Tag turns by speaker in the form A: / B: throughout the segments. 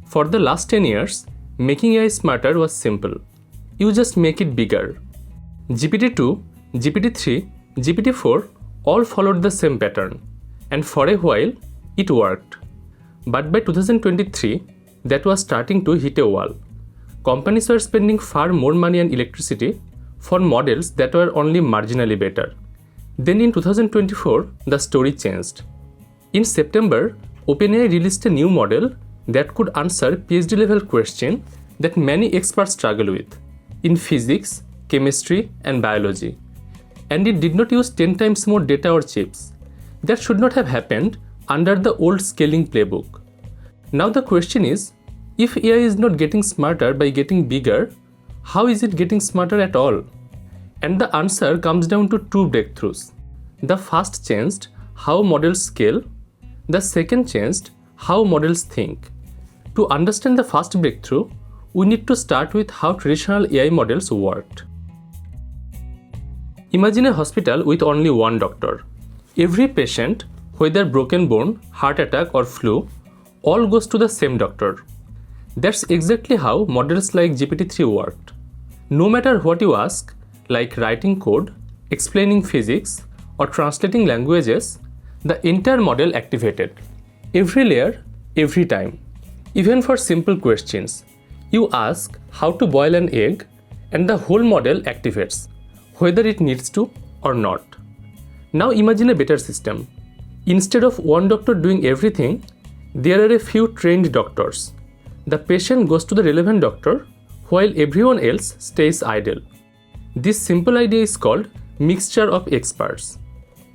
A: For the last 10 years, making AI smarter was simple. You just make it bigger. GPT-2, GPT-3, GPT-4 all followed the same pattern, and for a while, it worked. But by 2023, that was starting to hit a wall. Companies were spending far more money and electricity for models that were only marginally better. Then in 2024, the story changed. In September, OpenAI released a new model that could answer PhD level questions that many experts struggle with in physics, chemistry, and biology. And it did not use 10 times more data or chips. That should not have happened under the old scaling playbook. Now the question is, if AI is not getting smarter by getting bigger, how is it getting smarter at all? And the answer comes down to two breakthroughs. The first changed how models scale. The second changed how models think. To understand the first breakthrough, we need to start with how traditional AI models worked. Imagine a hospital with only one doctor. Every patient, whether broken bone, heart attack, or flu, all goes to the same doctor. That's exactly how models like GPT-3 worked. No matter what you ask, like writing code, explaining physics, or translating languages, the entire model activated. Every layer, every time. Even for simple questions, you ask how to boil an egg, and the whole model activates, whether it needs to or not. Now imagine a better system. Instead of one doctor doing everything, there are a few trained doctors. The patient goes to the relevant doctor while everyone else stays idle. This simple idea is called mixture of experts.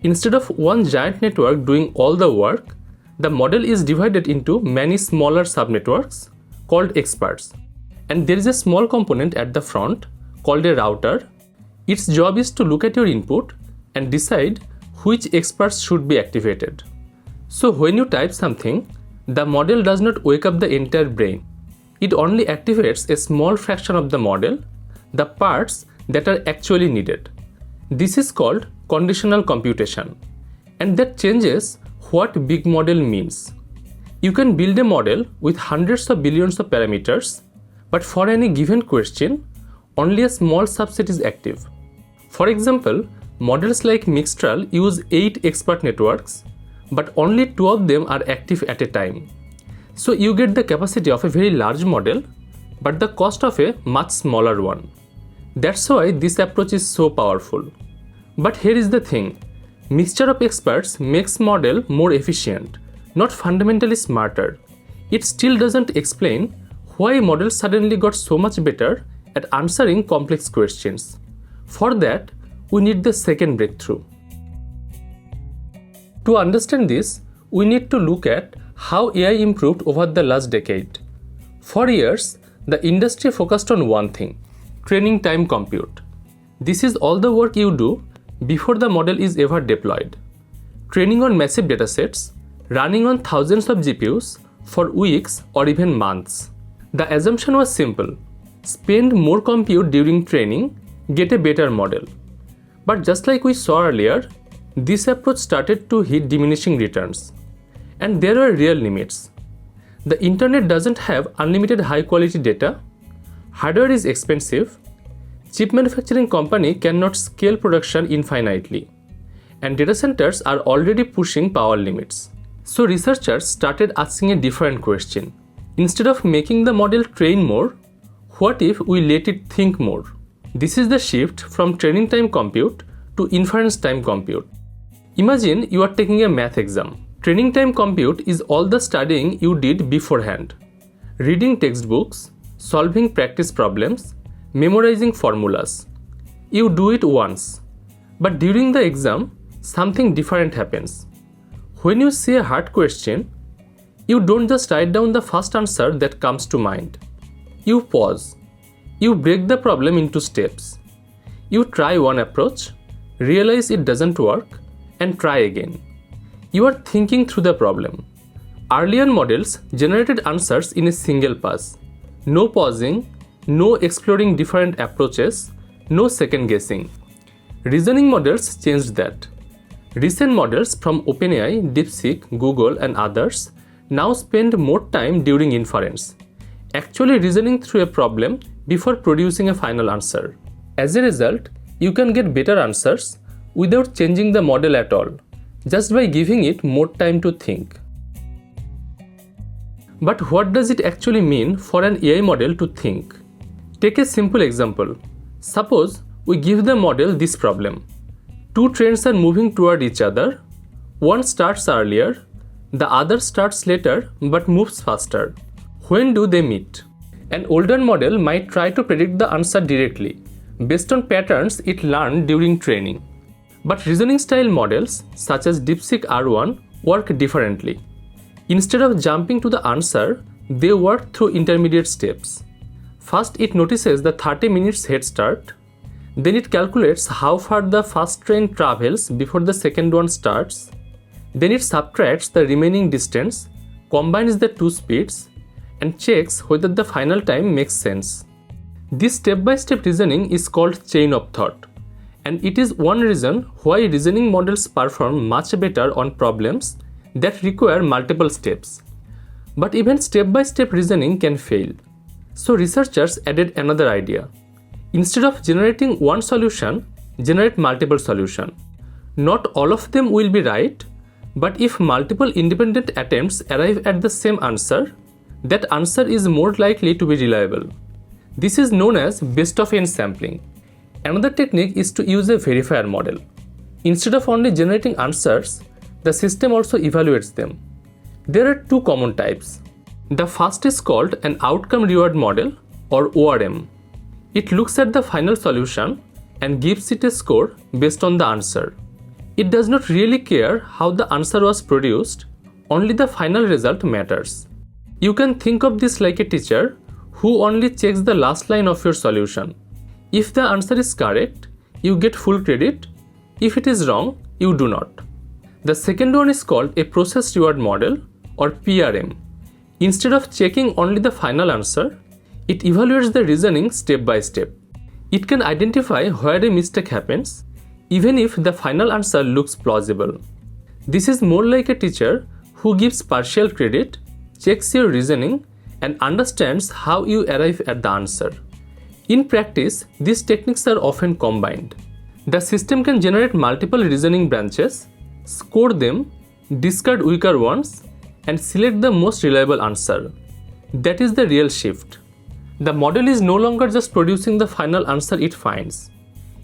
A: Instead of one giant network doing all the work, the model is divided into many smaller subnetworks called experts. And there is a small component at the front called a router. Its job is to look at your input and decide which experts should be activated. So when you type something, the model does not wake up the entire brain. It only activates a small fraction of the model, the parts that are actually needed. This is called conditional computation, and that changes what big model means. You can build a model with hundreds of billions of parameters, but for any given question, only a small subset is active. For example, models like Mistral use 8 expert networks, but only 2 of them are active at a time. So you get the capacity of a very large model, but the cost of a much smaller one. That's why this approach is so powerful. But here is the thing, mixture of experts makes model more efficient, not fundamentally smarter. It still doesn't explain why models suddenly got so much better at answering complex questions. For that, we need the second breakthrough. To understand this, we need to look at how AI improved over the last decade. For years, the industry focused on one thing, training time compute. This is all the work you do before the model is ever deployed. Training on massive datasets, running on thousands of GPUs for weeks or even months. The assumption was simple. Spend more compute during training, get a better model. But just like we saw earlier, this approach started to hit diminishing returns. And there are real limits. The internet doesn't have unlimited high-quality data. Hardware is expensive. Chip manufacturing company cannot scale production infinitely. And data centers are already pushing power limits. So researchers started asking a different question. Instead of making the model train more, what if we let it think more? This is the shift from training time compute to inference time compute. Imagine you are taking a math exam. Training time compute is all the studying you did beforehand. Reading textbooks, solving practice problems, memorizing formulas. You do it once. But during the exam, something different happens. When you see a hard question, you don't just write down the first answer that comes to mind. You pause. You break the problem into steps. You try one approach, realize it doesn't work, and try again. You are thinking through the problem. Earlier models generated answers in a single pass. No pausing, no exploring different approaches, no second guessing. Reasoning models changed that. Recent models from OpenAI, DeepSeek, Google, and others now spend more time during inference. actually reasoning through a problem before producing a final answer. As a result, you can get better answers without changing the model at all, just by giving it more time to think. But what does it actually mean for an AI model to think? Take a simple example. Suppose we give the model this problem. Two trains are moving toward each other. One starts earlier, the other starts later but moves faster. When do they meet? An older model might try to predict the answer directly, based on patterns it learned during training. But reasoning style models, such as DeepSeek R1, work differently. Instead of jumping to the answer, they work through intermediate steps. First, it notices the 30 minutes head start. Then it calculates how far the first train travels before the second one starts. Then it subtracts the remaining distance, combines the two speeds, and checks whether the final time makes sense. This step-by-step reasoning is called chain of thought, and it is one reason why reasoning models perform much better on problems that require multiple steps. But even step-by-step reasoning can fail. So researchers added another idea. Instead of generating one solution, generate multiple solutions. Not all of them will be right, but if multiple independent attempts arrive at the same answer, that answer is more likely to be reliable. This is known as best-of-n sampling. Another technique is to use a verifier model. Instead of only generating answers, the system also evaluates them. There are two common types. The first is called an outcome reward model, or ORM. It looks at the final solution and gives it a score based on the answer. It does not really care how the answer was produced, only the final result matters. You can think of this like a teacher who only checks the last line of your solution. If the answer is correct, you get full credit. If it is wrong, you do not. The second one is called a process reward model, or PRM. Instead of checking only the final answer, it evaluates the reasoning step by step. It can identify where a mistake happens, even if the final answer looks plausible. This is more like a teacher who gives partial credit, checks your reasoning, and understands how you arrive at the answer. In practice, these techniques are often combined. The system can generate multiple reasoning branches, score them, discard weaker ones, and select the most reliable answer. That is the real shift. The model is no longer just producing the final answer it finds.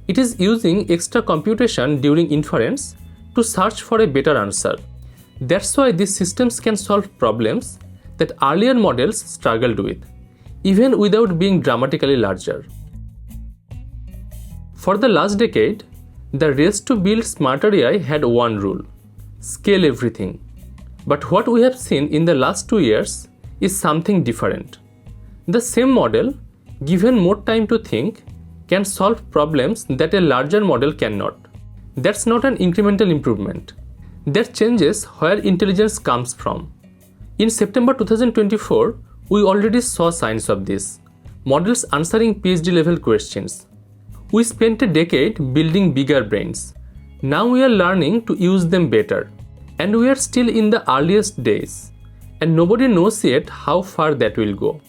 A: It is using extra computation during inference to search for a better answer. That's why these systems can solve problems that earlier models struggled with, even without being dramatically larger. For the last decade, the race to build smarter AI had one rule: scale everything. But what we have seen in the last 2 years is something different. The same model, given more time to think, can solve problems that a larger model cannot. That's not an incremental improvement. That changes where intelligence comes from. In September 2024, we already saw signs of this. Models answering PhD level questions. We spent a decade building bigger brains. Now we are learning to use them better. And we are still in the earliest days. And nobody knows yet how far that will go.